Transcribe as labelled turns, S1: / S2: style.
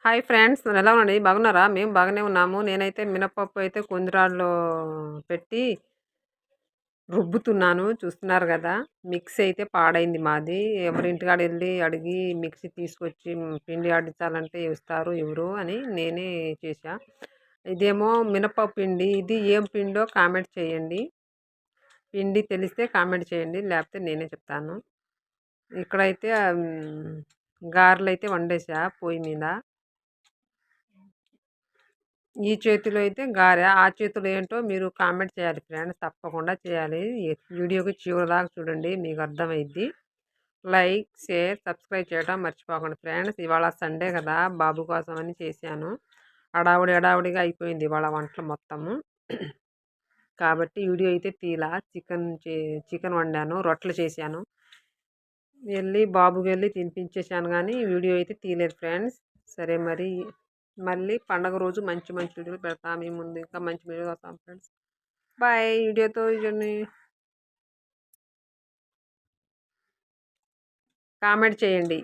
S1: Hi friends ఎలా ఉండండి బాగున్నారా? మేము బాగానే ఉన్నాము. నేనైతే మినపప్పు అయితే కుందురాడులో పెట్టి రుబ్బుతున్నాను. చూస్తున్నారు గదా! మిక్సీ అయితే పాడైంది మాది. ఎవరింటికాడ ఎళ్లి అడిగి మిక్సీ తీసుకొచ్చి పిండి ఆడించాలంటే ఇస్తారు ఇవ్వరు అని నేనే చేశా. ఇదేమో మినపప్పు పిండి. ఇది ఏం పిండో కామెంట్ చేయండి. పిండి తెలిస్తే కామెంట్ చేయండి. లేకపోతే నేనే చెప్తాను. ఇక్కడైతే గారెలైతే వండేసా పొయ్యి మీద. ఈ చేతిలో అయితే గారె. ఆ చేతిలో ఏంటో మీరు కామెంట్ చేయాలి ఫ్రెండ్స్. తప్పకుండా చేయాలి. వీడియోకి చివరిదాకా చూడండి. మీకు అర్థమైద్ది. లైక్, షేర్, సబ్స్క్రైబ్ చేయడం మర్చిపోకండి ఫ్రెండ్స్. ఇవాళ సండే కదా! బాబు కోసమని చేశాను. హడావుడిగా అయిపోయింది ఇవాళ వంటలు మొత్తము. కాబట్టి వీడియో అయితే తీయలా. చికెన్ వండాను. రొట్టెలు చేశాను. బాబుకెళ్ళి తినిపించేశాను గానీ, వీడియో అయితే తీయలేదు ఫ్రెండ్స్. సరే మరి మళ్ళీ పండగ రోజు మంచి మంచి వీడియోలు పెడతా మీ ముందు. ఇంకా మంచి వీడియోలు వస్తాం ఫ్రెండ్స్. బాయ్. వీడియోతో ఇవన్నీ కామెంట్ చేయండి.